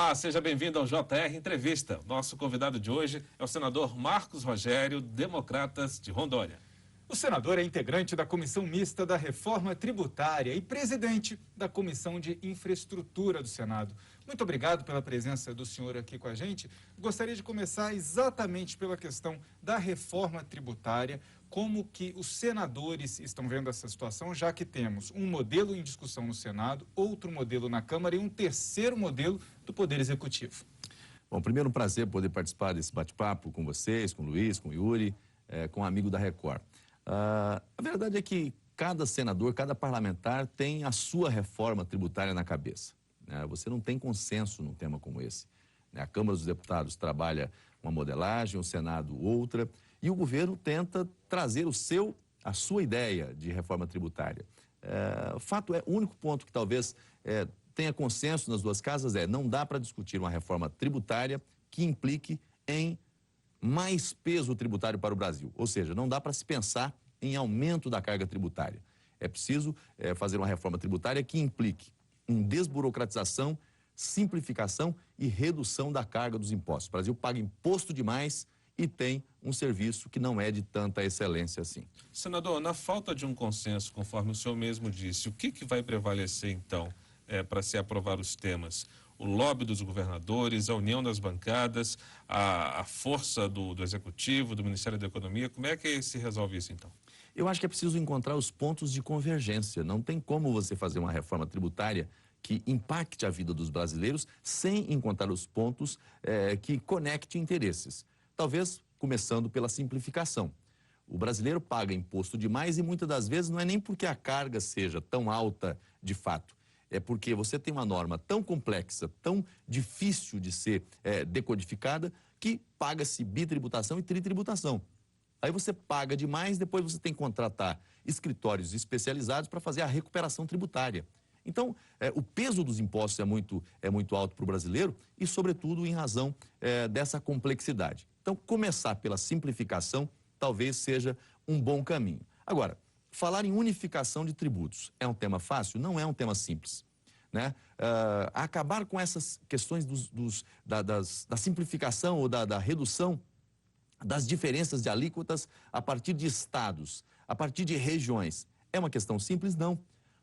Olá, seja bem-vindo ao JR Entrevista. Nosso convidado de hoje é o senador Marcos Rogério, Democratas de Rondônia. O senador é integrante da Comissão Mista da Reforma Tributária e presidente da Comissão de Infraestrutura do Senado. Muito obrigado pela presença do senhor aqui com a gente. Gostaria de começar exatamente pela questão da reforma tributária, como que os senadores estão vendo essa situação, já que temos um modelo em discussão no Senado, outro modelo na Câmara e um terceiro modelo do Poder Executivo. Bom, primeiro um prazer poder participar desse bate-papo com vocês, com o Luiz, com o Yuri, com um amigo da Record. A verdade é que cada senador, cada parlamentar tem a sua reforma tributária na cabeça, né? Você não tem consenso num tema como esse, né? A Câmara dos Deputados trabalha uma modelagem, o Senado outra, e o governo tenta trazer a sua ideia de reforma tributária. O fato é, o único ponto que talvez tenha consenso nas duas casas não dá para discutir uma reforma tributária que implique em mais peso tributário para o Brasil. Ou seja, não dá para se pensar em aumento da carga tributária. É preciso fazer uma reforma tributária que implique em desburocratização, simplificação e redução da carga dos impostos. O Brasil paga imposto demais e tem um serviço que não é de tanta excelência assim. Senador, na falta de um consenso, conforme o senhor mesmo disse, o que vai prevalecer então para se aprovar os temas? O lobby dos governadores, a união das bancadas, a força do Executivo, do Ministério da Economia, como é que se resolve isso então? Eu acho que é preciso encontrar os pontos de convergência. Não tem como você fazer uma reforma tributária que impacte a vida dos brasileiros sem encontrar os pontos que conectem interesses. Talvez começando pela simplificação. O brasileiro paga imposto demais e muitas das vezes não é nem porque a carga seja tão alta de fato. É porque você tem uma norma tão complexa, tão difícil de ser decodificada, que paga-se bitributação e tritributação. Aí você paga demais, depois você tem que contratar escritórios especializados para fazer a recuperação tributária. Então, o peso dos impostos é muito alto para o brasileiro e, sobretudo, em razão dessa complexidade. Então, começar pela simplificação talvez seja um bom caminho. Agora, falar em unificação de tributos é um tema fácil? Não é um tema simples, né? Acabar com essas questões da simplificação ou da redução das diferenças de alíquotas a partir de estados, a partir de regiões, é uma questão simples? Não.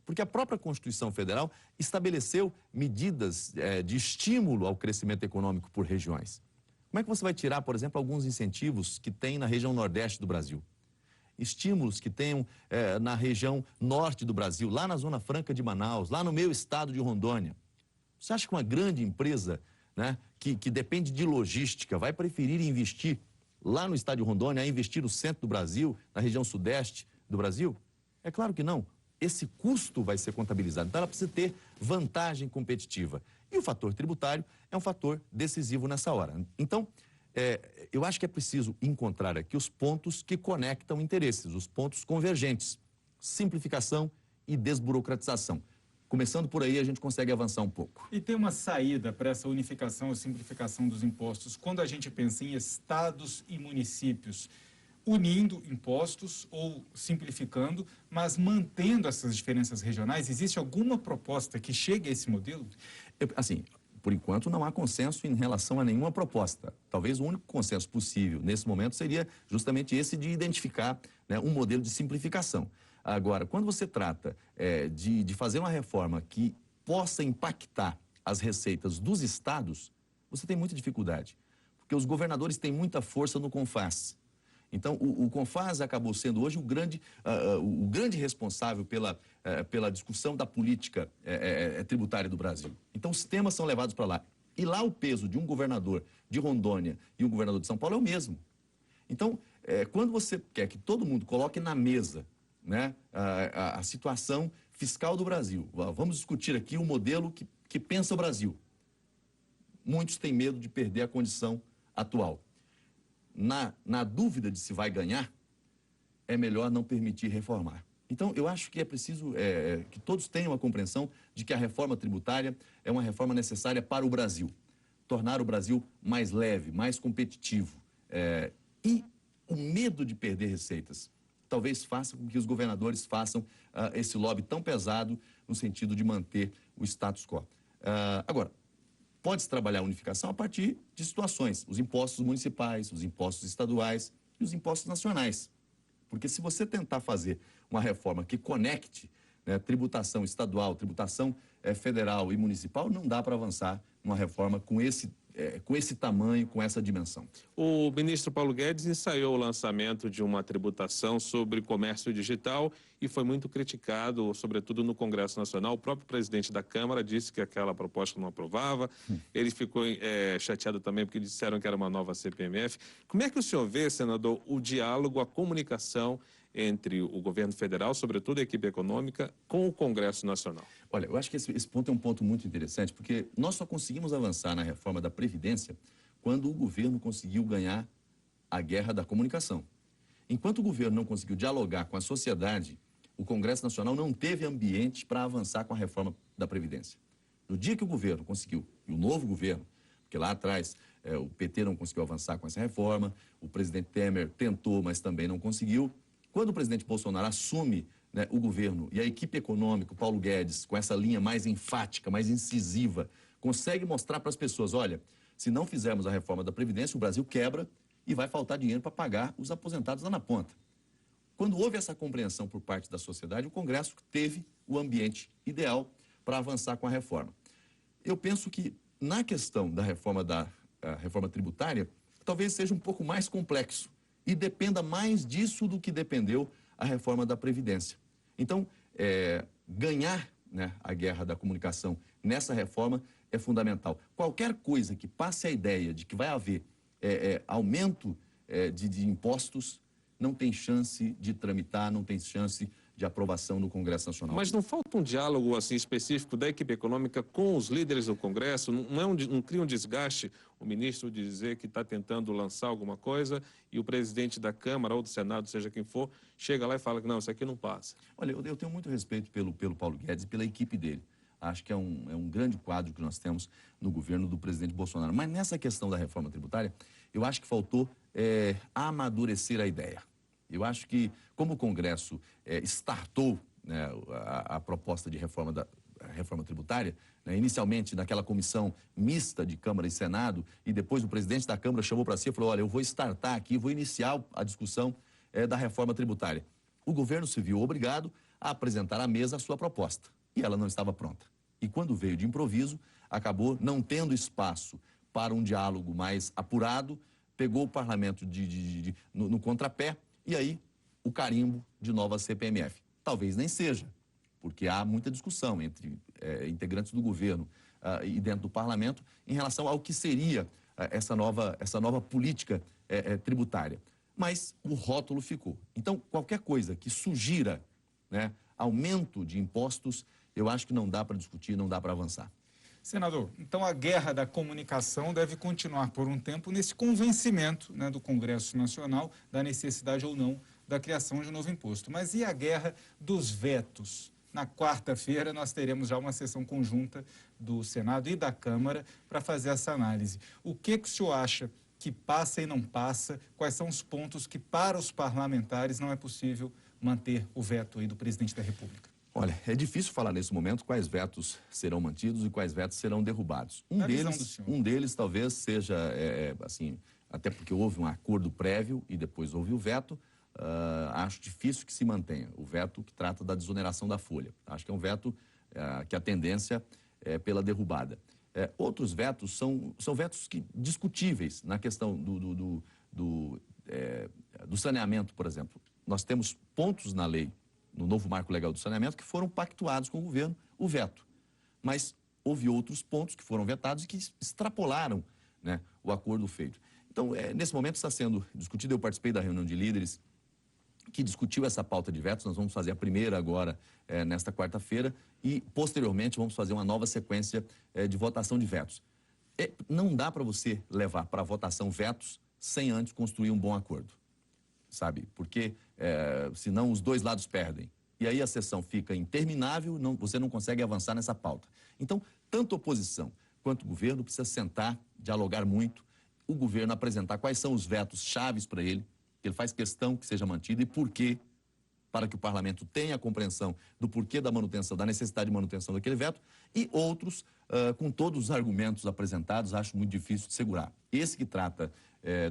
Porque a própria Constituição Federal estabeleceu medidas de estímulo ao crescimento econômico por regiões. Como é que você vai tirar, por exemplo, alguns incentivos que tem na região nordeste do Brasil? Estímulos que tenham na região norte do Brasil, lá na Zona Franca de Manaus, lá no meu estado de Rondônia. Você acha que uma grande empresa, né, que depende de logística vai preferir investir lá no estado de Rondônia a investir no centro do Brasil, na região sudeste do Brasil? É claro que não. Esse custo vai ser contabilizado. Então ela precisa ter vantagem competitiva. E o fator tributário é um fator decisivo nessa hora. Então, eu acho que é preciso encontrar aqui os pontos que conectam interesses, os pontos convergentes. Simplificação e desburocratização. Começando por aí, a gente consegue avançar um pouco. E tem uma saída para essa unificação e simplificação dos impostos quando a gente pensa em estados e municípios unindo impostos ou simplificando, mas mantendo essas diferenças regionais? Existe alguma proposta que chegue a esse modelo? Assim, por enquanto não há consenso em relação a nenhuma proposta. Talvez o único consenso possível nesse momento seria justamente esse de identificar, né, um modelo de simplificação. Agora, quando você trata de fazer uma reforma que possa impactar as receitas dos estados, você tem muita dificuldade, porque os governadores têm muita força no CONFAS. Então, o CONFAS acabou sendo hoje o grande responsável pela discussão da política tributária do Brasil. Então, os temas são levados para lá. E lá o peso de um governador de Rondônia e um governador de São Paulo é o mesmo. Então, quando você quer que todo mundo coloque na mesa, né, a situação fiscal do Brasil, vamos discutir aqui o modelo que pensa o Brasil. Muitos têm medo de perder a condição atual. Na dúvida de se vai ganhar, é melhor não permitir reformar. Então, eu acho que é preciso que todos tenham a compreensão de que a reforma tributária é uma reforma necessária para o Brasil. Tornar o Brasil mais leve, mais competitivo. E o medo de perder receitas talvez faça com que os governadores façam esse lobby tão pesado no sentido de manter o status quo. Agora, pode-se trabalhar a unificação a partir de situações, os impostos municipais, os impostos estaduais e os impostos nacionais. Porque se você tentar fazer uma reforma que conecte, né, tributação estadual, tributação federal e municipal, não dá para avançar numa reforma com esse tamanho, com essa dimensão. O ministro Paulo Guedes ensaiou o lançamento de uma tributação sobre comércio digital e foi muito criticado, sobretudo no Congresso Nacional. O próprio presidente da Câmara disse que aquela proposta não aprovava. Ele ficou chateado também porque disseram que era uma nova CPMF. Como é que o senhor vê, senador, o diálogo, a comunicação entre o governo federal, sobretudo a equipe econômica, com o Congresso Nacional? Olha, eu acho que esse ponto é um ponto muito interessante, porque nós só conseguimos avançar na reforma da Previdência quando o governo conseguiu ganhar a guerra da comunicação. Enquanto o governo não conseguiu dialogar com a sociedade, o Congresso Nacional não teve ambiente para avançar com a reforma da Previdência. No dia que o governo conseguiu, e o novo governo, porque lá atrás o PT não conseguiu avançar com essa reforma, o presidente Temer tentou, mas também não conseguiu. Quando o presidente Bolsonaro assume, né, o governo e a equipe econômica, o Paulo Guedes, com essa linha mais enfática, mais incisiva, consegue mostrar para as pessoas, olha, se não fizermos a reforma da Previdência, o Brasil quebra e vai faltar dinheiro para pagar os aposentados lá na ponta. Quando houve essa compreensão por parte da sociedade, o Congresso teve o ambiente ideal para avançar com a reforma. Eu penso que na questão da reforma tributária, talvez seja um pouco mais complexo e dependa mais disso do que dependeu a reforma da Previdência. Então, ganhar, né, a guerra da comunicação nessa reforma é fundamental. Qualquer coisa que passe a ideia de que vai haver aumento de impostos, não tem chance de tramitar, não tem chance de aprovação no Congresso Nacional. Mas não falta um diálogo assim específico da equipe econômica com os líderes do Congresso? Não cria um desgaste o ministro dizer que está tentando lançar alguma coisa e o presidente da Câmara ou do Senado, seja quem for, chega lá e fala que não, isso aqui não passa? Olha, eu tenho muito respeito pelo Paulo Guedes e pela equipe dele. Acho que é um grande quadro que nós temos no governo do presidente Bolsonaro. Mas nessa questão da reforma tributária, eu acho que faltou amadurecer a ideia. Eu acho que, como o Congresso startou, né, a proposta de reforma tributária, né, inicialmente naquela comissão mista de Câmara e Senado, e depois o presidente da Câmara chamou para si e falou, olha, eu vou startar aqui, vou iniciar a discussão da reforma tributária. O governo se viu obrigado a apresentar à mesa a sua proposta, e ela não estava pronta. E quando veio de improviso, acabou não tendo espaço para um diálogo mais apurado, pegou o parlamento no contrapé, e aí o carimbo de nova CPMF. Talvez nem seja, porque há muita discussão entre integrantes do governo e dentro do parlamento em relação ao que seria essa nova política tributária. Mas o rótulo ficou. Então, qualquer coisa que sugira, né, aumento de impostos, eu acho que não dá para discutir, não dá para avançar. Senador, então a guerra da comunicação deve continuar por um tempo nesse convencimento, né, do Congresso Nacional da necessidade ou não da criação de um novo imposto. Mas e a guerra dos vetos? Na quarta-feira nós teremos já uma sessão conjunta do Senado e da Câmara para fazer essa análise. O que o senhor acha que passa e não passa? Quais são os pontos que para os parlamentares não é possível manter o veto aí do presidente da República? Olha, é difícil falar nesse momento quais vetos serão mantidos e quais vetos serão derrubados. Um deles talvez seja, assim, até porque houve um acordo prévio e depois houve o veto, acho difícil que se mantenha. O veto que trata da desoneração da folha. Acho que é um veto que a tendência é pela derrubada. Outros vetos são vetos discutíveis na questão do saneamento, por exemplo. Nós temos pontos na lei, no novo marco legal do saneamento, que foram pactuados com o governo, o veto. Mas houve outros pontos que foram vetados e que extrapolaram, né, o acordo feito. Então, nesse momento está sendo discutido, eu participei da reunião de líderes que discutiu essa pauta de vetos, nós vamos fazer a primeira agora, nesta quarta-feira, e posteriormente vamos fazer uma nova sequência de votação de vetos. Não dá para você levar para a votação vetos sem antes construir um bom acordo, sabe? Porque senão os dois lados perdem. E aí a sessão fica interminável, você não consegue avançar nessa pauta. Então, tanto a oposição quanto o governo precisa sentar, dialogar muito, o governo apresentar quais são os vetos chaves para ele, que ele faz questão que seja mantido e por quê, para que o parlamento tenha a compreensão do porquê da manutenção, da necessidade de manutenção daquele veto, e outros, com todos os argumentos apresentados, acho muito difícil de segurar. Esse que trata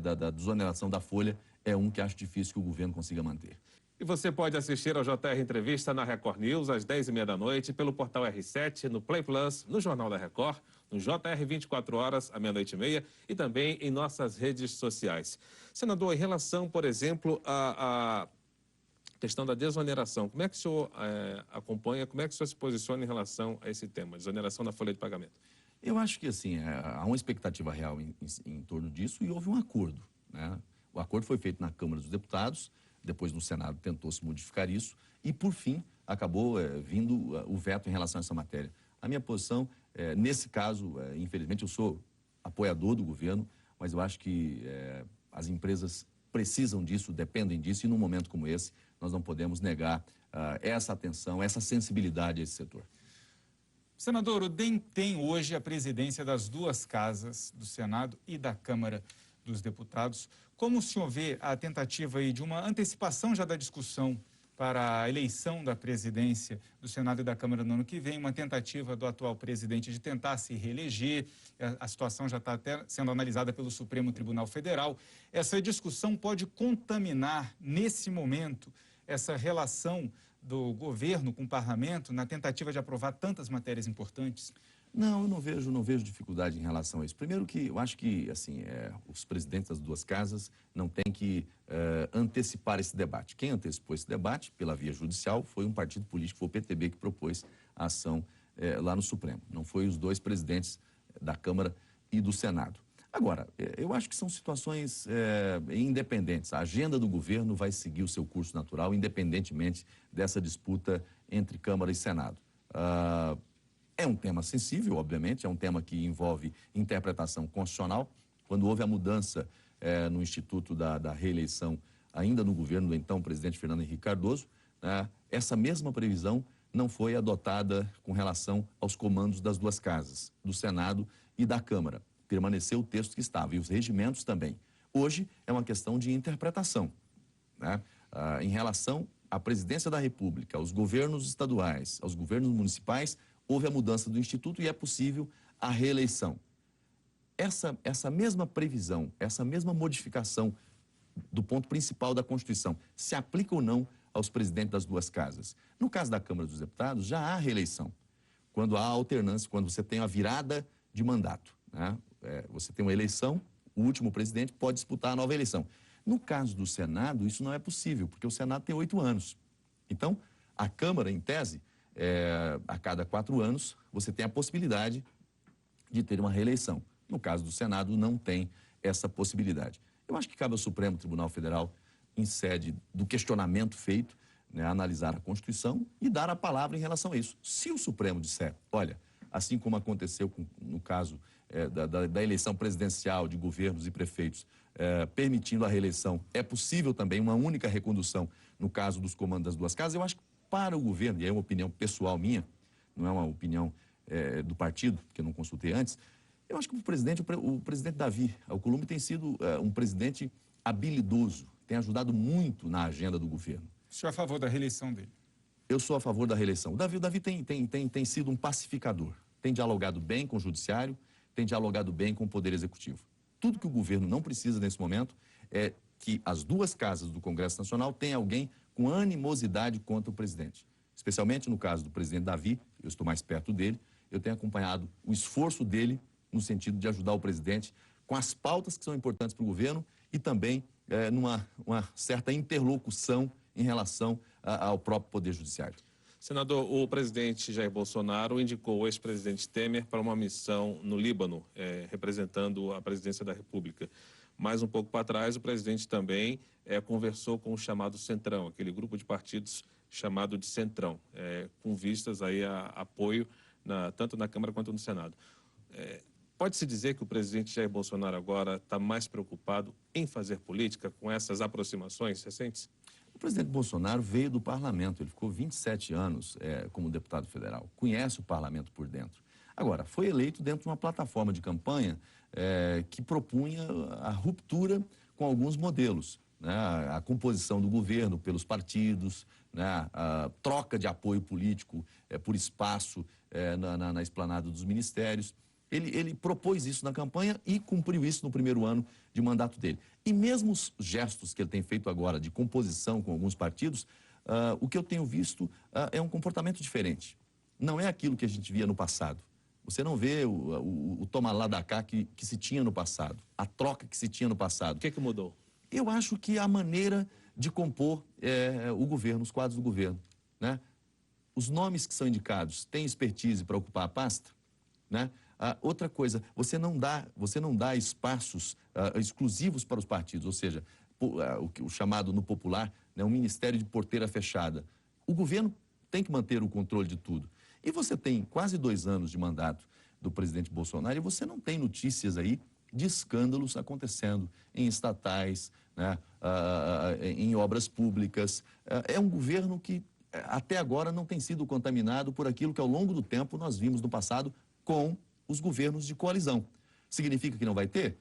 da desoneração da folha é um que acho difícil que o governo consiga manter. E você pode assistir ao JR Entrevista na Record News às 10h30 da noite, pelo portal R7, no Play Plus, no Jornal da Record, no JR 24 horas, à meia-noite e meia, e também em nossas redes sociais. Senador, em relação, por exemplo, à questão da desoneração, como é que o senhor acompanha, como é que o senhor se posiciona em relação a esse tema, desoneração da folha de pagamento? Eu acho que, assim, há uma expectativa real em torno disso e houve um acordo, né? O acordo foi feito na Câmara dos Deputados, depois no Senado tentou-se modificar isso e, por fim, acabou vindo o veto em relação a essa matéria. A minha posição, nesse caso, infelizmente, eu sou apoiador do governo, mas eu acho que as empresas precisam disso, dependem disso, e num momento como esse, nós não podemos negar essa atenção, essa sensibilidade a esse setor. Senador, o DEM tem hoje a presidência das duas casas, do Senado e da Câmara dos Deputados. Como o senhor vê a tentativa aí de uma antecipação já da discussão para a eleição da presidência do Senado e da Câmara no ano que vem, uma tentativa do atual presidente de tentar se reeleger, a situação já está até sendo analisada pelo Supremo Tribunal Federal. Essa discussão pode contaminar, nesse momento, essa relação do governo com o parlamento na tentativa de aprovar tantas matérias importantes? Não, eu não vejo dificuldade em relação a isso. Primeiro que eu acho que, assim, os presidentes das duas casas não têm que antecipar esse debate. Quem antecipou esse debate pela via judicial foi um partido político, foi o PTB, que propôs a ação lá no Supremo. Não foi os dois presidentes da Câmara e do Senado. Agora, eu acho que são situações independentes. A agenda do governo vai seguir o seu curso natural, independentemente dessa disputa entre Câmara e Senado. É um tema sensível, obviamente, é um tema que envolve interpretação constitucional. Quando houve a mudança no Instituto da Reeleição, ainda no governo do então presidente Fernando Henrique Cardoso, essa mesma previsão não foi adotada com relação aos comandos das duas casas, do Senado e da Câmara. Permaneceu o texto que estava, e os regimentos também. Hoje é uma questão de interpretação, né? Em relação à presidência da República, aos governos estaduais, aos governos municipais, houve a mudança do Instituto e é possível a reeleição. Essa mesma previsão, essa mesma modificação do ponto principal da Constituição, se aplica ou não aos presidentes das duas casas? No caso da Câmara dos Deputados, já há reeleição. Quando há alternância, quando você tem a virada de mandato, né? Você tem uma eleição, o último presidente pode disputar a nova eleição. No caso do Senado, isso não é possível, porque o Senado tem 8 anos. Então, a Câmara, em tese, a cada 4 anos, você tem a possibilidade de ter uma reeleição. No caso do Senado, não tem essa possibilidade. Eu acho que cabe ao Supremo Tribunal Federal, em sede do questionamento feito, né, analisar a Constituição e dar a palavra em relação a isso. Se o Supremo disser, olha, assim como aconteceu no caso da eleição presidencial de governos e prefeitos, permitindo a reeleição, é possível também uma única recondução no caso dos comandos das duas casas. Eu acho que para o governo, e é uma opinião pessoal minha, não é uma opinião do partido, que eu não consultei antes, eu acho que o presidente Davi Alcolumbre tem sido um presidente habilidoso, tem ajudado muito na agenda do governo. O senhor é a favor da reeleição dele? Eu sou a favor da reeleição. O Davi tem sido um pacificador, tem dialogado bem com o judiciário, tem dialogado bem com o Poder Executivo. Tudo que o governo não precisa nesse momento é que as duas casas do Congresso Nacional tenham alguém com animosidade contra o presidente. Especialmente no caso do presidente Davi, eu estou mais perto dele, eu tenho acompanhado o esforço dele no sentido de ajudar o presidente com as pautas que são importantes para o governo e também numa certa interlocução em relação ao próprio Poder Judiciário. Senador, o presidente Jair Bolsonaro indicou o ex-presidente Temer para uma missão no Líbano, representando a presidência da República. Mais um pouco para trás, o presidente também conversou com o chamado Centrão, aquele grupo de partidos chamado de Centrão, com vistas aí a apoio tanto na Câmara quanto no Senado. Pode-se dizer que o presidente Jair Bolsonaro agora está mais preocupado em fazer política com essas aproximações recentes? O presidente Bolsonaro veio do parlamento, ele ficou 27 anos como deputado federal, conhece o parlamento por dentro. Agora, foi eleito dentro de uma plataforma de campanha que propunha a ruptura com alguns modelos, né, a composição do governo pelos partidos, né, a troca de apoio político por espaço na esplanada dos ministérios. Ele propôs isso na campanha e cumpriu isso no primeiro ano de mandato dele. E mesmo os gestos que ele tem feito agora de composição com alguns partidos, o que eu tenho visto é um comportamento diferente. Não é aquilo que a gente via no passado. Você não vê o toma lá da cá que se tinha no passado, a troca que se tinha no passado. O que mudou? Eu acho que a maneira de compor o governo, os quadros do governo, né? Os nomes que são indicados têm expertise para ocupar a pasta, né? Outra coisa, você não dá espaços exclusivos para os partidos, ou seja, o chamado no popular, né, um ministério de porteira fechada. O governo tem que manter o controle de tudo. E você tem quase 2 anos de mandato do presidente Bolsonaro e você não tem notícias aí de escândalos acontecendo em estatais, né, em obras públicas. É um governo que até agora não tem sido contaminado por aquilo que ao longo do tempo nós vimos no passado com os governos de coalizão. Significa que não vai ter?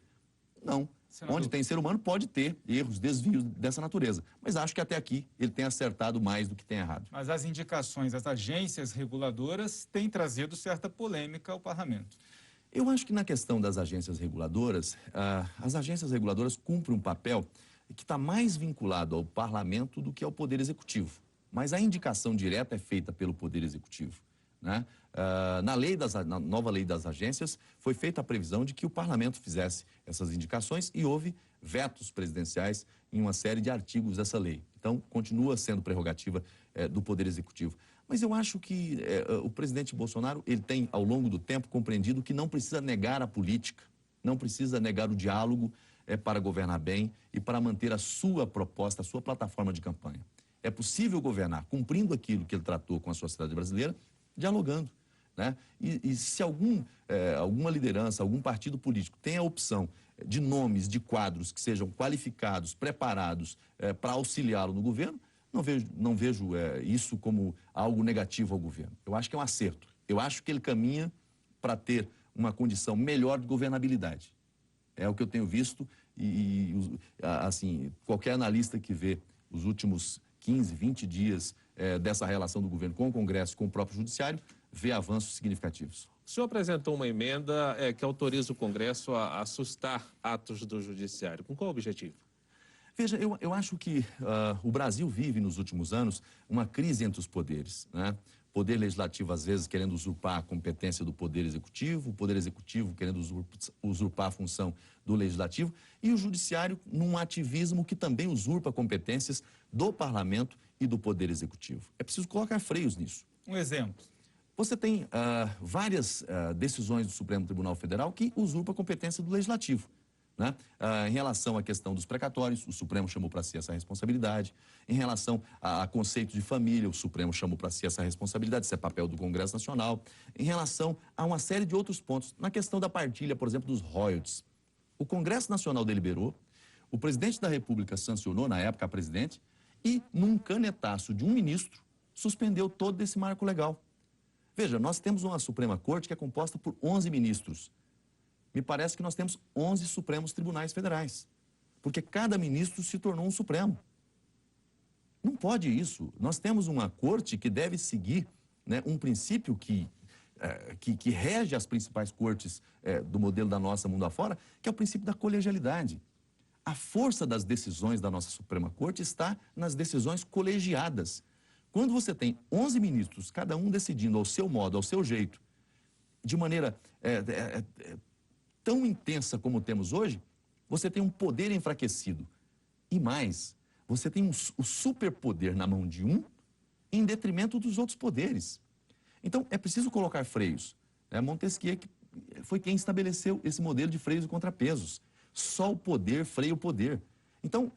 Não. Senador, onde tem ser humano pode ter erros, desvios dessa natureza. Mas acho que até aqui ele tem acertado mais do que tem errado. mas as indicações das agências reguladoras têm trazido certa polêmica ao parlamento. Eu acho que na questão das agências reguladoras, as agências reguladoras cumprem um papel que está mais vinculado ao parlamento do que ao poder executivo. Mas a indicação direta é feita pelo poder executivo, né? Na nova lei das agências, foi feita a previsão de que o parlamento fizesse essas indicações e houve vetos presidenciais em uma série de artigos dessa lei. Então, continua sendo prerrogativa do poder executivo. Mas eu acho que o presidente Bolsonaro, ele tem, ao longo do tempo, compreendido que não precisa negar a política, não precisa negar o diálogo para governar bem e para manter a sua proposta, a sua plataforma de campanha. É possível governar cumprindo aquilo que ele tratou com a sociedade brasileira, dialogando, né? E se alguma liderança, algum partido político tem a opção de nomes, de quadros que sejam qualificados, preparados para auxiliá-lo no governo, não vejo isso como algo negativo ao governo. Eu acho que é um acerto. Eu acho que ele caminha para ter uma condição melhor de governabilidade. É o que eu tenho visto assim, qualquer analista que vê os últimos 15, 20 dias dessa relação do governo com o Congresso, com o próprio Judiciário, vê avanços significativos. O senhor apresentou uma emenda que autoriza o Congresso a assustar atos do Judiciário. Com qual objetivo? Veja, eu acho que o Brasil vive nos últimos anos uma crise entre os poderes, né? Poder legislativo, às vezes, querendo usurpar a competência do poder executivo, o poder executivo querendo usurpar a função do legislativo, e o judiciário num ativismo que também usurpa competências do parlamento e do poder executivo. É preciso colocar freios nisso. Um exemplo. Você tem várias decisões do Supremo Tribunal Federal que usurpam a competência do legislativo, né? Em relação à questão dos precatórios, o Supremo chamou para si essa responsabilidade. Em relação a conceito de família, o Supremo chamou para si essa responsabilidade, isso é papel do Congresso Nacional. Em relação a uma série de outros pontos, na questão da partilha, por exemplo, dos royalties. O Congresso Nacional deliberou, o presidente da República sancionou, na época, a presidente, e, num canetaço de um ministro, suspendeu todo esse marco legal. Veja, nós temos uma Suprema Corte que é composta por 11 ministros. Me parece que nós temos 11 Supremos Tribunais Federais, porque cada ministro se tornou um Supremo. Não pode isso. Nós temos uma corte que deve seguir, né, um princípio que rege as principais cortes do modelo da nossa mundo afora, que é o princípio da colegialidade. A força das decisões da nossa Suprema Corte está nas decisões colegiadas. Quando você tem 11 ministros, cada um decidindo ao seu modo, ao seu jeito, de maneira tão intensa como temos hoje, você tem um poder enfraquecido. E mais, você tem o superpoder na mão de um em detrimento dos outros poderes. Então, é preciso colocar freios. Montesquieu foi quem estabeleceu esse modelo de freios e contrapesos. Só o poder freia o poder. Então,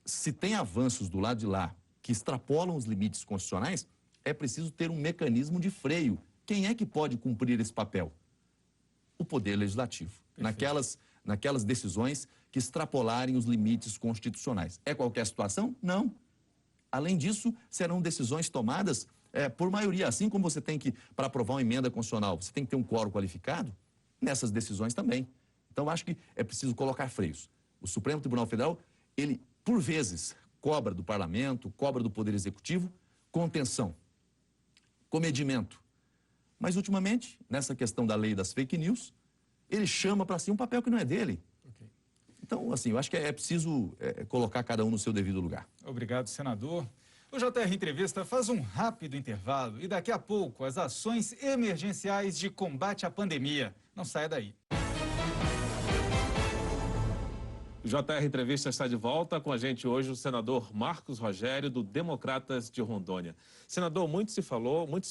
se tem avanços do lado de lá que extrapolam os limites constitucionais, é preciso ter um mecanismo de freio. Quem é que pode cumprir esse papel? O Poder Legislativo. Naquelas decisões que extrapolarem os limites constitucionais. É qualquer situação? Não. Além disso, serão decisões tomadas por maioria. Assim como você tem que, para aprovar uma emenda constitucional, você tem que ter um quórum qualificado, nessas decisões também. Então, acho que é preciso colocar freios. O Supremo Tribunal Federal, ele por vezes, cobra do parlamento, cobra do Poder Executivo, contenção, comedimento. Mas, ultimamente, nessa questão da lei das fake news, ele chama para si um papel que não é dele. Ok. Então, assim, eu acho que é preciso colocar cada um no seu devido lugar. Obrigado, senador. O JR Entrevista faz um rápido intervalo e daqui a pouco as ações emergenciais de combate à pandemia. Não saia daí. O JR Entrevista está de volta. Com a gente hoje o senador Marcos Rogério, do Democratas de Rondônia. Senador, muito se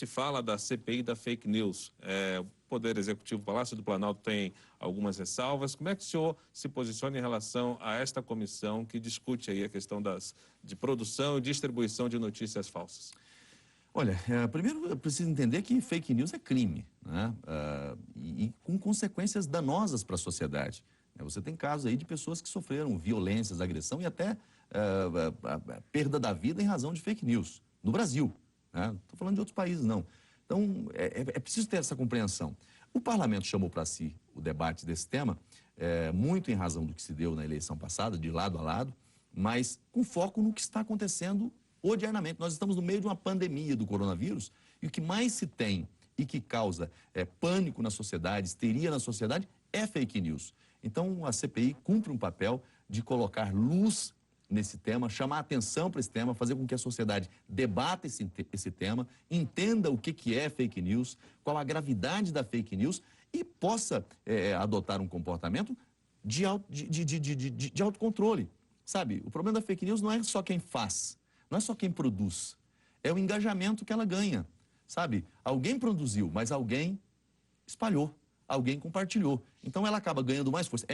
fala da CPI da fake news. O Poder Executivo, Palácio do Planalto tem algumas ressalvas. Como é que o senhor se posiciona em relação a esta comissão que discute aí a questão de produção e distribuição de notícias falsas? Olha, primeiro eu preciso entender que fake news é crime, né? E com consequências danosas para a sociedade. Você tem casos aí de pessoas que sofreram violências, agressão e até perda da vida em razão de fake news, no Brasil. Não estou falando de outros países, não. Então, é preciso ter essa compreensão. O parlamento chamou para si o debate desse tema, muito em razão do que se deu na eleição passada, de lado a lado, mas com foco no que está acontecendo odiernamente. Nós estamos no meio de uma pandemia do coronavírus e o que mais se tem e que causa pânico na sociedade, histeria na sociedade, é fake news. Então, a CPI cumpre um papel de colocar luz nesse tema, chamar atenção para esse tema, fazer com que a sociedade debata esse tema, entenda o que é fake news, qual a gravidade da fake news e possa adotar um comportamento de autocontrole. Sabe, o problema da fake news não é só quem faz, não é só quem produz, é o engajamento que ela ganha. Sabe, alguém produziu, mas alguém espalhou. Alguém compartilhou. Então ela acaba ganhando mais força.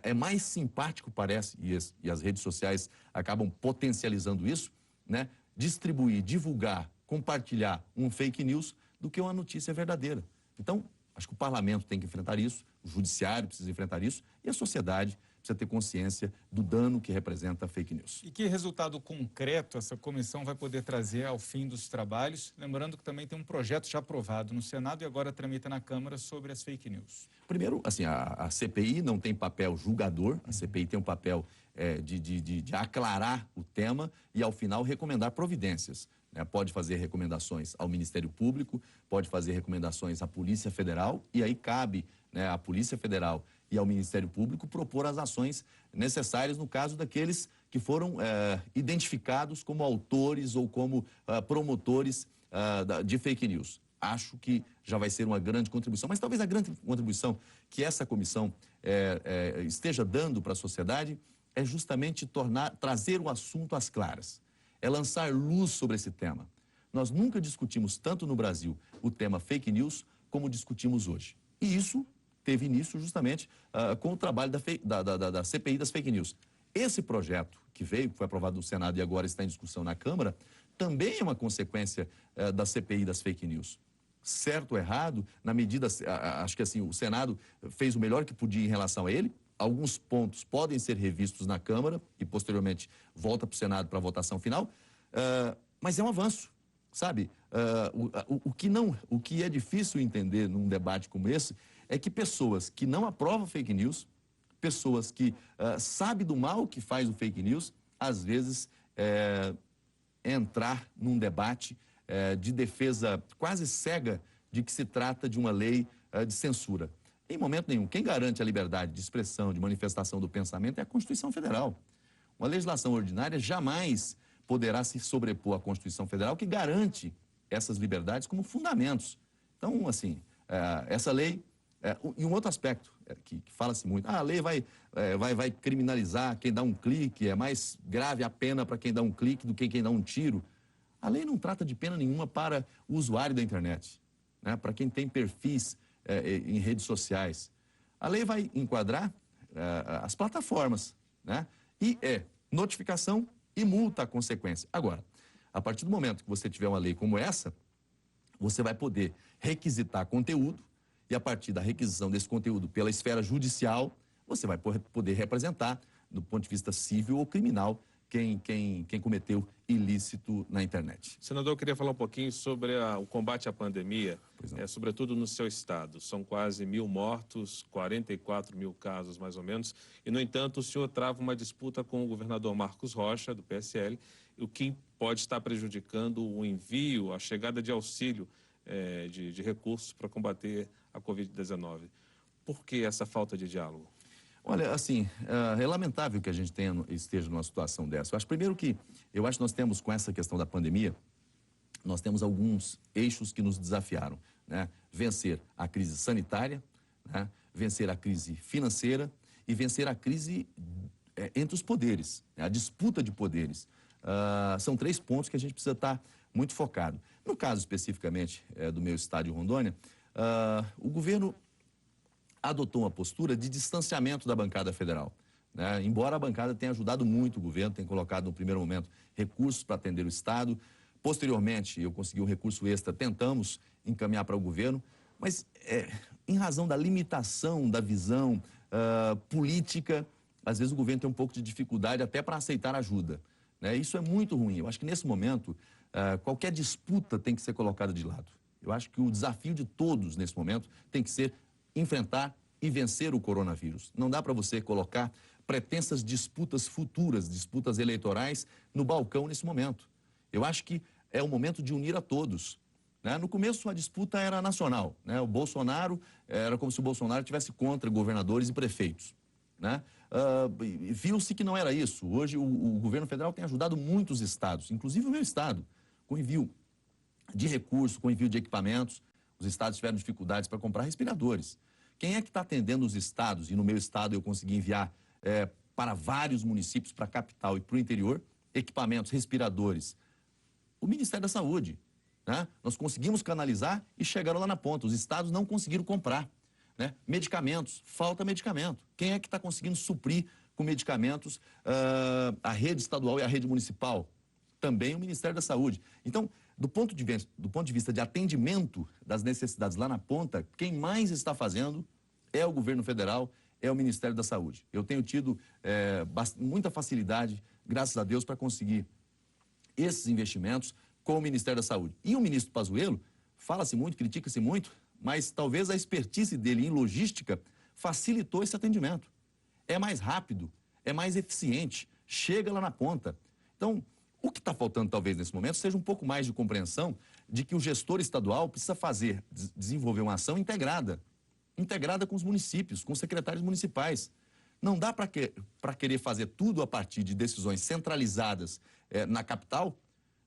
É mais simpático, parece, e as redes sociais acabam potencializando isso, né? Distribuir, divulgar, compartilhar um fake news do que uma notícia verdadeira. Então, acho que o parlamento tem que enfrentar isso, o judiciário precisa enfrentar isso e a sociedade precisa ter consciência do dano que representa a fake news. E que resultado concreto essa comissão vai poder trazer ao fim dos trabalhos? Lembrando que também tem um projeto já aprovado no Senado e agora tramita na Câmara sobre as fake news. Primeiro, assim, a CPI não tem papel julgador, a CPI tem um papel de aclarar o tema e, ao final, recomendar providências. Pode fazer recomendações ao Ministério Público, pode fazer recomendações à Polícia Federal e aí cabe à Polícia Federal e ao Ministério Público propor as ações necessárias no caso daqueles que foram identificados como autores ou como promotores de fake news. Acho que já vai ser uma grande contribuição, mas talvez a grande contribuição que essa comissão esteja dando para a sociedade é justamente trazer o assunto às claras, é lançar luz sobre esse tema. Nós nunca discutimos tanto no Brasil o tema fake news como discutimos hoje. E isso teve início justamente com o trabalho da CPI das fake news. Esse projeto que veio, que foi aprovado no Senado e agora está em discussão na Câmara, também é uma consequência da CPI das fake news. Certo ou errado, na medida, acho que assim, o Senado fez o melhor que podia em relação a ele. Alguns pontos podem ser revistos na Câmara e posteriormente volta para o Senado para a votação final, mas é um avanço, sabe? O que é difícil entender num debate como esse é que pessoas que não aprovam fake news, pessoas que sabem do mal que faz o fake news, às vezes entrar num debate de defesa quase cega de que se trata de uma lei de censura. Em momento nenhum. Quem garante a liberdade de expressão, de manifestação do pensamento é a Constituição Federal. Uma legislação ordinária jamais poderá se sobrepor à Constituição Federal, que garante essas liberdades como fundamentos. Então, assim, essa lei... e um outro aspecto que fala-se muito, a lei vai criminalizar quem dá um clique, é mais grave a pena para quem dá um clique do que quem dá um tiro. A lei não trata de pena nenhuma para o usuário da internet, né? Para quem tem perfis em redes sociais. A lei vai enquadrar as plataformas, né? E notificação e multa a consequência. Agora, a partir do momento que você tiver uma lei como essa, você vai poder requisitar conteúdo e a partir da requisição desse conteúdo pela esfera judicial, você vai poder representar, do ponto de vista civil ou criminal, quem cometeu ilícito na internet. Senador, eu queria falar um pouquinho sobre o combate à pandemia, sobretudo no seu estado. São quase 1.000 mortos, 44 mil casos mais ou menos, e, no entanto, o senhor trava uma disputa com o governador Marcos Rocha, do PSL, o que pode estar prejudicando o envio, a chegada de auxílio de recursos para combater a Covid-19. Por que essa falta de diálogo? Olha, assim, é lamentável que a gente esteja numa situação dessa. Eu acho que nós temos, com essa questão da pandemia, nós temos alguns eixos que nos desafiaram, né? Vencer a crise sanitária, né? Vencer a crise financeira e vencer a crise entre os poderes, né? A disputa de poderes. São 3 pontos que a gente precisa estar muito focado. No caso, especificamente, do meu estado de Rondônia, o governo adotou uma postura de distanciamento da bancada federal, né? Embora a bancada tenha ajudado muito o governo, tenha colocado no primeiro momento recursos para atender o Estado, posteriormente eu consegui um recurso extra, tentamos encaminhar para o governo, mas em razão da limitação da visão política, às vezes o governo tem um pouco de dificuldade até para aceitar ajuda, né? Isso é muito ruim. Eu acho que nesse momento qualquer disputa tem que ser colocada de lado. Eu acho que o desafio de todos nesse momento tem que ser enfrentar e vencer o coronavírus. Não dá para você colocar pretensas disputas futuras, disputas eleitorais, no balcão nesse momento. Eu acho que é o momento de unir a todos, né? No começo a disputa era nacional, né? O Bolsonaro, era como se o Bolsonaro estivesse contra governadores e prefeitos, né? Viu-se que não era isso. Hoje o governo federal tem ajudado muitos estados, inclusive o meu estado, com envio de recursos, com envio de equipamentos. Os estados tiveram dificuldades para comprar respiradores. Quem é que está atendendo os estados? E no meu estado eu consegui enviar para vários municípios, para a capital e para o interior, equipamentos, respiradores. O Ministério da Saúde, né? Nós conseguimos canalizar e chegaram lá na ponta. Os estados não conseguiram comprar, né? Medicamentos, falta medicamento. Quem é que está conseguindo suprir com medicamentos a rede estadual e a rede municipal? Também o Ministério da Saúde. Então, do ponto de vista de atendimento das necessidades lá na ponta, quem mais está fazendo é o governo federal, é o Ministério da Saúde. Eu tenho tido muita facilidade, graças a Deus, para conseguir esses investimentos com o Ministério da Saúde. E o ministro Pazuello, fala-se muito, critica-se muito, mas talvez a expertise dele em logística facilitou esse atendimento. É mais rápido, é mais eficiente, chega lá na ponta. Então, o que está faltando, talvez, nesse momento, seja um pouco mais de compreensão de que o gestor estadual precisa desenvolver uma ação integrada com os municípios, com os secretários municipais. Não dá para querer fazer tudo a partir de decisões centralizadas na capital,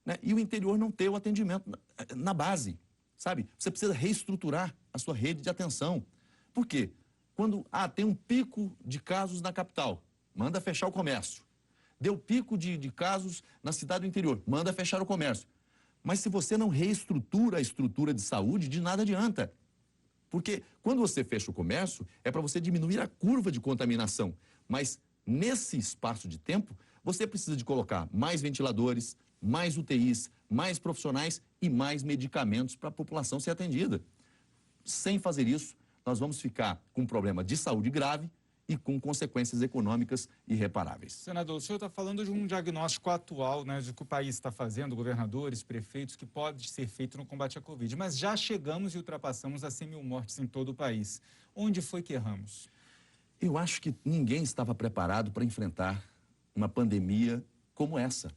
né, e o interior não ter o atendimento na base, sabe? Você precisa reestruturar a sua rede de atenção. Por quê? Quando tem um pico de casos na capital, manda fechar o comércio. Deu pico de casos na cidade do interior, manda fechar o comércio. Mas se você não reestrutura a estrutura de saúde, de nada adianta. Porque quando você fecha o comércio, é para você diminuir a curva de contaminação. Mas nesse espaço de tempo, você precisa de colocar mais ventiladores, mais UTIs, mais profissionais e mais medicamentos para a população ser atendida. Sem fazer isso, nós vamos ficar com um problema de saúde grave e com consequências econômicas irreparáveis. Senador, o senhor está falando de um diagnóstico atual, né, de que o país está fazendo, governadores, prefeitos, que pode ser feito no combate à Covid. Mas já chegamos e ultrapassamos as 100 mil mortes em todo o país. Onde foi que erramos? Eu acho que ninguém estava preparado para enfrentar uma pandemia como essa.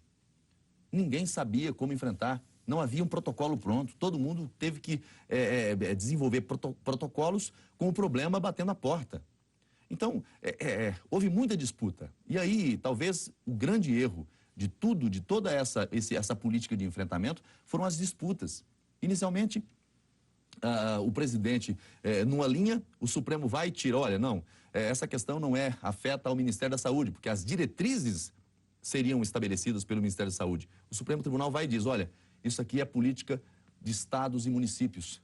Ninguém sabia como enfrentar. Não havia um protocolo pronto. Todo mundo teve que desenvolver protocolos com o problema batendo a porta. Então, houve muita disputa. E aí, talvez, o grande erro de toda essa política de enfrentamento foram as disputas. Inicialmente, o presidente, numa linha, o Supremo vai e tira. Olha, não, essa questão não afeta ao Ministério da Saúde, porque as diretrizes seriam estabelecidas pelo Ministério da Saúde. O Supremo Tribunal vai e diz, olha, isso aqui é política de estados e municípios.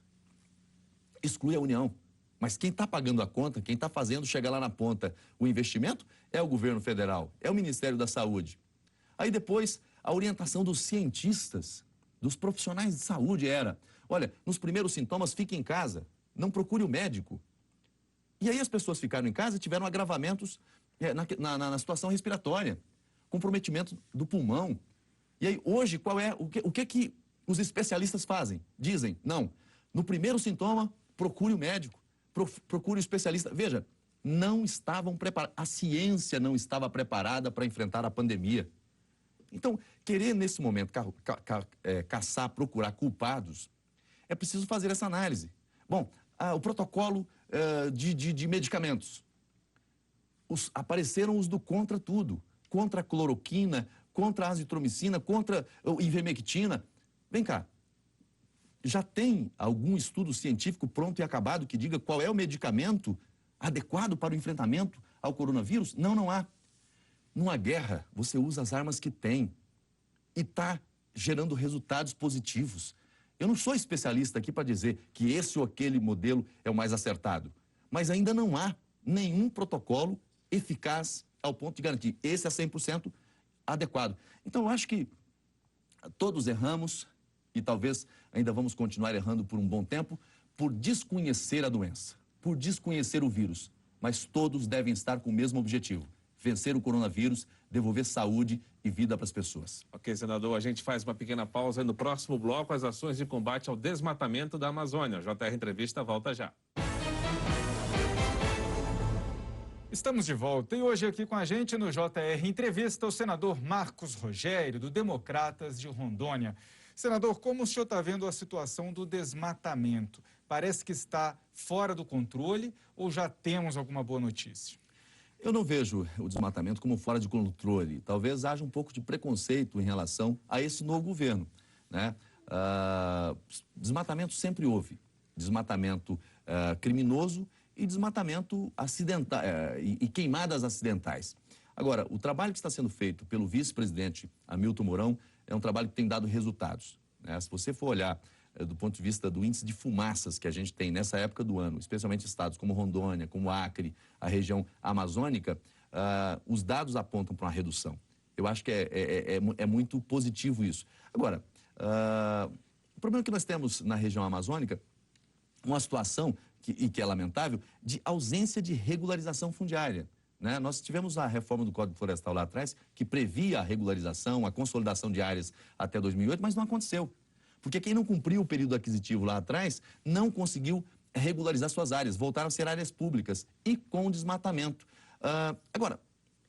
Exclui a União. Mas quem está pagando a conta, quem está fazendo chegar lá na ponta o investimento, é o governo federal, é o Ministério da Saúde. Aí depois, a orientação dos cientistas, dos profissionais de saúde era, olha, nos primeiros sintomas, fique em casa, não procure o médico. E aí as pessoas ficaram em casa e tiveram agravamentos na situação respiratória, comprometimento do pulmão. E aí, hoje, o que os especialistas fazem? Dizem, não, no primeiro sintoma, procure o médico, procure o especialista. Veja, não estavam preparados, a ciência não estava preparada para enfrentar a pandemia. Então, querer nesse momento caçar, procurar culpados, é preciso fazer essa análise. Bom, o protocolo de medicamentos. Apareceram os do contra tudo, contra a cloroquina, contra a azitromicina, contra a ivermectina. Vem cá, já tem algum estudo científico pronto e acabado que diga qual é o medicamento adequado para o enfrentamento ao coronavírus? Não, não há. Numa guerra, você usa as armas que tem e está gerando resultados positivos. Eu não sou especialista aqui para dizer que esse ou aquele modelo é o mais acertado, mas ainda não há nenhum protocolo eficaz ao ponto de garantir esse é 100% adequado. Então, eu acho que todos erramos e talvez ainda vamos continuar errando por um bom tempo por desconhecer a doença, por desconhecer o vírus, mas todos devem estar com o mesmo objetivo: vencer o coronavírus, devolver saúde e vida para as pessoas. Ok, senador, a gente faz uma pequena pausa e no próximo bloco as ações de combate ao desmatamento da Amazônia. JR Entrevista volta já. Estamos de volta e hoje aqui com a gente no JR Entrevista o senador Marcos Rogério, do Democratas de Rondônia. Senador, como o senhor está vendo a situação do desmatamento? Parece que está fora do controle ou já temos alguma boa notícia? Eu não vejo o desmatamento como fora de controle. Talvez haja um pouco de preconceito em relação a esse novo governo, né? Desmatamento sempre houve. Desmatamento criminoso e desmatamento acidental, e queimadas acidentais. Agora, o trabalho que está sendo feito pelo vice-presidente Hamilton Mourão é um trabalho que tem dado resultados, né? Se você for olhar do ponto de vista do índice de fumaças que a gente tem nessa época do ano, especialmente estados como Rondônia, como Acre, a região amazônica, os dados apontam para uma redução. Eu acho que é muito positivo isso. Agora, o problema é que nós temos na região amazônica uma situação que é lamentável, de ausência de regularização fundiária, né? Nós tivemos a reforma do Código Florestal lá atrás, que previa a regularização, a consolidação de áreas até 2008, mas não aconteceu. Porque quem não cumpriu o período aquisitivo lá atrás, não conseguiu regularizar suas áreas, voltaram a ser áreas públicas e com desmatamento. Agora,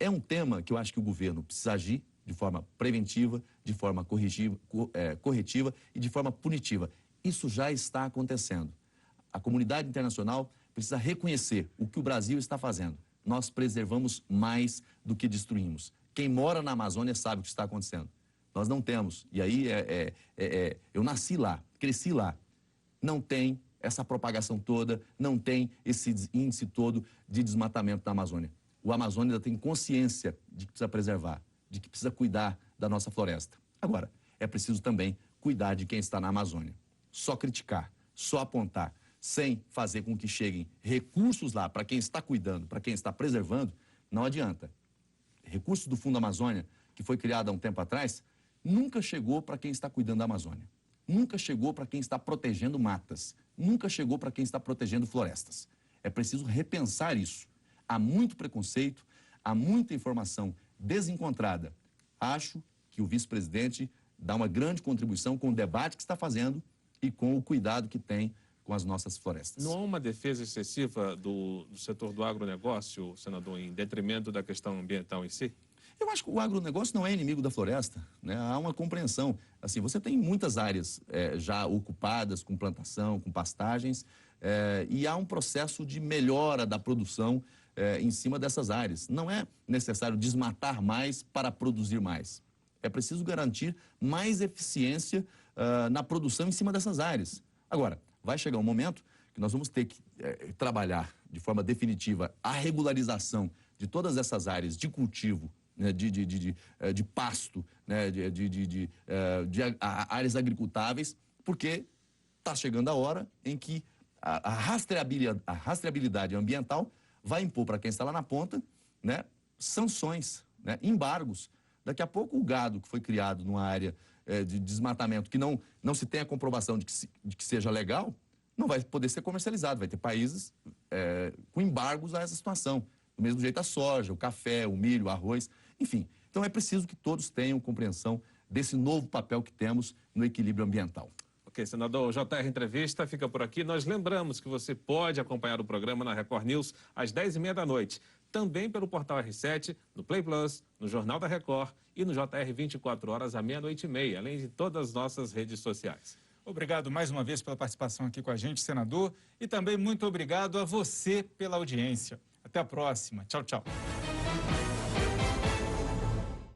é um tema que eu acho que o governo precisa agir de forma preventiva, de forma corretiva e de forma punitiva. Isso já está acontecendo. A comunidade internacional precisa reconhecer o que o Brasil está fazendo. Nós preservamos mais do que destruímos. Quem mora na Amazônia sabe o que está acontecendo. Nós não temos, e aí eu nasci lá, cresci lá, não tem essa propagação toda, não tem esse índice todo de desmatamento na Amazônia. O Amazônia ainda tem consciência de que precisa preservar, de que precisa cuidar da nossa floresta. Agora, é preciso também cuidar de quem está na Amazônia. Só criticar, só apontar, sem fazer com que cheguem recursos lá para quem está cuidando, para quem está preservando, não adianta. Recursos do Fundo Amazônia, que foi criado há um tempo atrás, nunca chegou para quem está cuidando da Amazônia. Nunca chegou para quem está protegendo matas. Nunca chegou para quem está protegendo florestas. É preciso repensar isso. Há muito preconceito, há muita informação desencontrada. Acho que o vice-presidente dá uma grande contribuição com o debate que está fazendo e com o cuidado que tem com as nossas florestas. Não há uma defesa excessiva do setor do agronegócio, senador, em detrimento da questão ambiental em si? Eu acho que o agronegócio não é inimigo da floresta, né? Há uma compreensão. Assim, você tem muitas áreas já ocupadas com plantação, com pastagens, e há um processo de melhora da produção em cima dessas áreas. Não é necessário desmatar mais para produzir mais. É preciso garantir mais eficiência na produção em cima dessas áreas. Agora, vai chegar um momento que nós vamos ter que trabalhar de forma definitiva a regularização de todas essas áreas de cultivo, né, de pasto, né, de áreas agricultáveis, porque está chegando a hora em que a rastreabilidade ambiental vai impor para quem está lá na ponta, né, sanções, né, embargos. Daqui a pouco o gado que foi criado numa área de desmatamento que não se tem a comprovação de que seja legal, não vai poder ser comercializado. Vai ter países com embargos a essa situação. Do mesmo jeito a soja, o café, o milho, o arroz, enfim. Então, Então é preciso que todos tenham compreensão desse novo papel que temos no equilíbrio ambiental. Ok, senador, o JR Entrevista fica por aqui. Nós lembramos que você pode acompanhar o programa na Record News às 10h30 da noite. Também pelo portal R7, no Play Plus, no Jornal da Record e no JR 24 horas à 00h30, além de todas as nossas redes sociais. Obrigado mais uma vez pela participação aqui com a gente, senador, e também muito obrigado a você pela audiência. Até a próxima. Tchau, tchau.